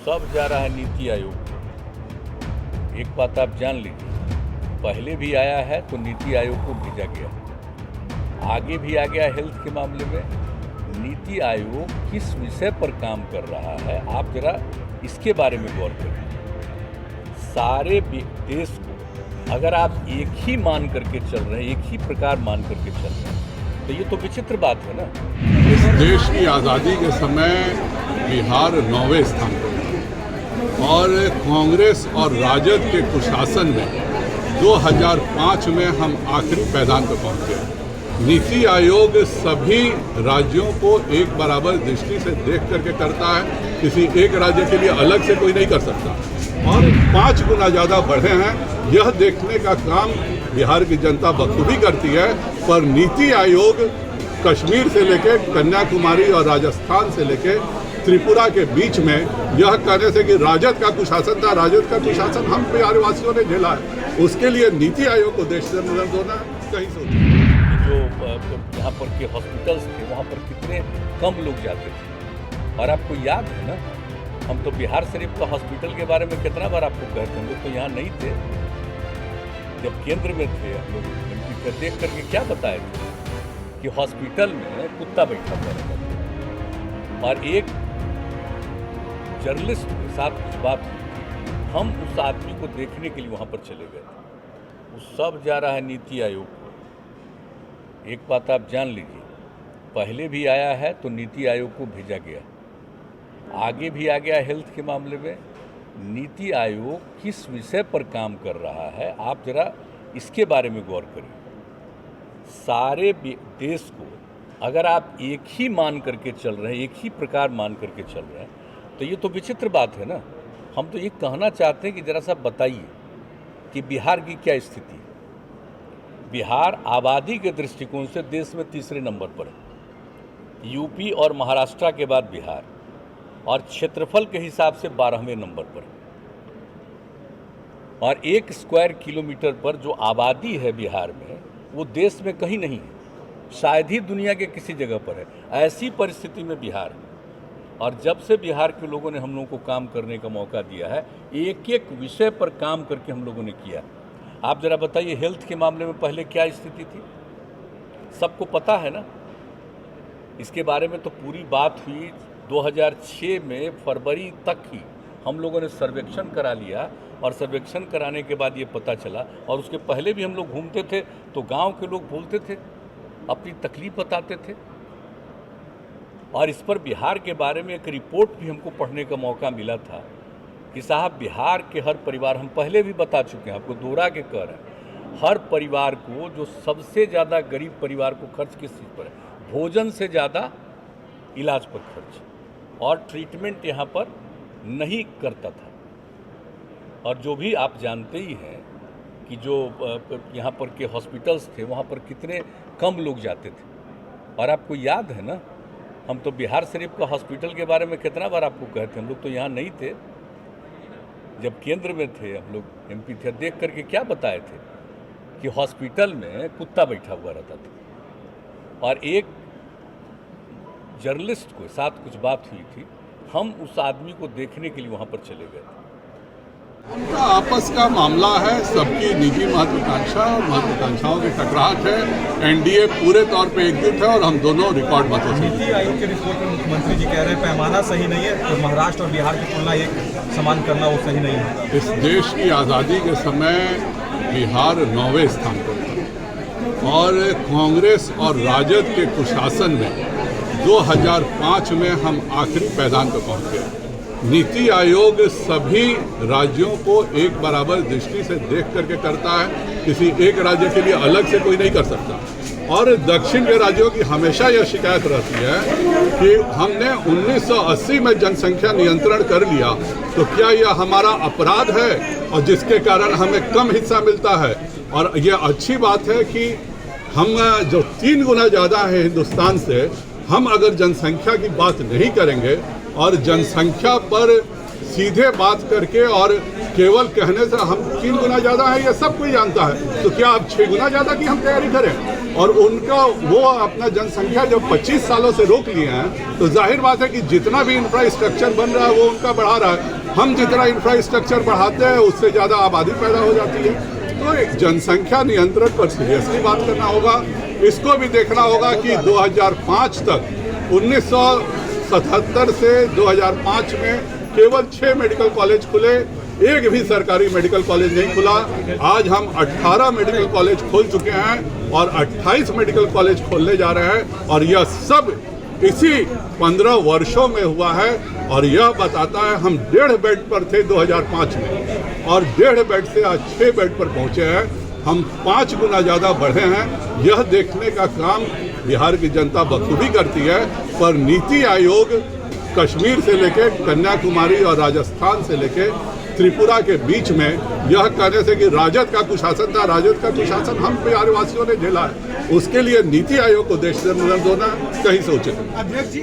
सब जा रहा है नीति आयोग। एक बात आप जान लीजिए, पहले भी आया है तो नीति आयोग को भेजा गया, आगे भी आ गया हेल्थ के मामले में। नीति आयोग किस विषय पर काम कर रहा है, आप जरा इसके बारे में गौर करें। सारे देश को अगर आप एक ही मान करके चल रहे हैं, एक ही प्रकार मान करके चल रहे हैं, तो ये तो विचित्र बात है ना। इस देश की आज़ादी के समय बिहार 9वें स्थान पर था और कांग्रेस और राजद के कुशासन में 2005 में हम आखिरी पैदान पर पहुंचे। नीति आयोग सभी राज्यों को एक बराबर दृष्टि से देख करके करता है, किसी एक राज्य के लिए अलग से कोई नहीं कर सकता। और 5 गुना ज़्यादा बढ़े हैं, यह देखने का काम बिहार की जनता बखूबी करती है। पर नीति आयोग कश्मीर से लेकर कन्याकुमारी और राजस्थान से लेकर त्रिपुरा के बीच में यह कहने से कि राजद का कुशासन था, राजद का कुशासन हम बिहार वासियों ने झेला है, उसके लिए नीति आयोग को देश से नजर देना कहीं सोचा। जो यहाँ पर के हॉस्पिटल्स थे वहाँ पर कितने कम लोग जाते थे। और आपको याद है ना, हम तो बिहार शरीफ का हॉस्पिटल के बारे में कितना बार आपको कहते हैं, लोग तो यहाँ नहीं थे। जब केंद्र में थे हम लोग देख करके क्या बताए थे कि हॉस्पिटल में कुत्ता बैठा हुआ रहता था। और एक जर्नलिस्ट के साथ कुछ बात हुई थी, हम उस आदमी को देखने के लिए वहाँ पर चले गए थे। वो सब जा रहा है नीति आयोग। एक बात आप जान लीजिए, पहले भी आया है तो नीति आयोग को भेजा गया, आगे भी आ गया हेल्थ के मामले में। नीति आयोग किस विषय पर काम कर रहा है, आप जरा इसके बारे में गौर करिए। सारे देश को अगर आप एक ही मान करके चल रहे हैं, एक ही प्रकार मान करके चल रहे हैं, तो ये तो विचित्र बात है ना। हम तो ये कहना चाहते हैं कि जरा सा बताइए कि बिहार की क्या स्थिति है। बिहार आबादी के दृष्टिकोण से देश में तीसरे नंबर पर है, यूपी और महाराष्ट्र के बाद बिहार, और क्षेत्रफल के हिसाब से 12वें नंबर पर है। और 1 स्क्वायर किलोमीटर पर जो आबादी है बिहार में, वो देश में कहीं नहीं है, शायद ही दुनिया के किसी जगह पर है। ऐसी परिस्थिति में बिहार है। और जब से बिहार के लोगों ने हम लोगों को काम करने का मौका दिया है, एक एक विषय पर काम करके हम लोगों ने किया। आप जरा बताइए, हेल्थ के मामले में पहले क्या स्थिति थी, सबको पता है ना। इसके बारे में तो पूरी बात हुई 2006 में, फरवरी तक ही हम लोगों ने सर्वेक्षण करा लिया। और सर्वेक्षण कराने के बाद ये पता चला, और उसके पहले भी हम लोग घूमते थे तो गांव के लोग बोलते थे, अपनी तकलीफ बताते थे। और इस पर बिहार के बारे में एक रिपोर्ट भी हमको पढ़ने का मौका मिला था कि साहब, बिहार के हर परिवार, हम पहले भी बता चुके हैं, आपको दोहरा के कह रहे हैं, हर परिवार को, जो सबसे ज़्यादा गरीब परिवार को खर्च किस चीज़ पर है, भोजन से ज़्यादा इलाज पर खर्च, और ट्रीटमेंट यहाँ पर नहीं करता था। और जो भी आप जानते ही हैं कि जो यहाँ पर के हॉस्पिटल्स थे वहाँ पर कितने कम लोग जाते थे। और आपको याद है ना, हम तो बिहार शरीफ का हॉस्पिटल के बारे में कितना बार आपको कहते हैं, हम लोग तो यहाँ नहीं थे। जब केंद्र में थे हम लोग, एमपी थे, देख करके क्या बताए थे कि हॉस्पिटल में कुत्ता बैठा हुआ रहता था। और एक जर्नलिस्ट के साथ कुछ बात हुई थी, हम उस आदमी को देखने के लिए वहाँ पर चले गए थे। उनका आपस का मामला है, सबकी निजी महत्वाकांक्षा और महत्वाकांक्षाओं की टकराहट है। एनडीए पूरे तौर पे एकजुट है और हम दोनों रिकॉर्ड मतों से। नीति आयोग की रिपोर्ट में मुख्यमंत्री जी कह रहे हैं पैमाना सही नहीं है, तो महाराष्ट्र और बिहार की तुलना एक समान करना वो सही नहीं है। इस देश की आज़ादी के समय बिहार 9वें स्थान पर था और कांग्रेस और राजद के कुशासन में 2005 में हम आखिरी पैदान पर पहुंचे। नीति आयोग सभी राज्यों को एक बराबर दृष्टि से देख करके करता है, किसी एक राज्य के लिए अलग से कोई नहीं कर सकता। और दक्षिण के राज्यों की हमेशा यह शिकायत रहती है कि हमने 1980 में जनसंख्या नियंत्रण कर लिया, तो क्या यह हमारा अपराध है, और जिसके कारण हमें कम हिस्सा मिलता है। और यह अच्छी बात है कि हम जो 3 गुना ज़्यादा है हिंदुस्तान से, हम अगर जनसंख्या की बात नहीं करेंगे और जनसंख्या पर सीधे बात करके और केवल कहने से हम 3 गुना ज़्यादा है, यह सब कोई जानता है, तो क्या अब 6 गुना ज़्यादा की हम तैयारी करें। और उनका वो अपना जनसंख्या जब 25 सालों से रोक लिए हैं तो जाहिर बात है कि जितना भी इंफ्रास्ट्रक्चर बन रहा है वो उनका बढ़ा रहा है। हम जितना इंफ्रास्ट्रक्चर बढ़ाते हैं उससे ज़्यादा आबादी पैदा हो जाती है। तो एक जनसंख्या नियंत्रण पर सीरियसली बात करना होगा। इसको भी देखना होगा कि 2005 तक 1977 से 2005 में केवल 6 मेडिकल कॉलेज खुले, एक भी सरकारी मेडिकल कॉलेज नहीं खुला। आज हम 18 मेडिकल कॉलेज खोल चुके हैं और 28 मेडिकल कॉलेज खोलने जा रहे हैं और यह सब इसी 15 वर्षों में हुआ है। और यह बताता है हम 1.5 बेड पर थे 2005 में और 1.5 बेड से आज 6 बेड पर पहुंचे हैं। हम 5 गुना ज़्यादा बढ़े हैं। यह देखने का काम बिहार की जनता बखूबी करती है। पर नीति आयोग कश्मीर से लेकर कन्याकुमारी और राजस्थान से लेकर त्रिपुरा के बीच में यह कहने से कि राजद का कुशासन था, राजद का कुशासन हम बिहार वासियों ने झेला है, उसके लिए नीति आयोग को देश से देना कहीं से उचित है। अध्यक्ष जी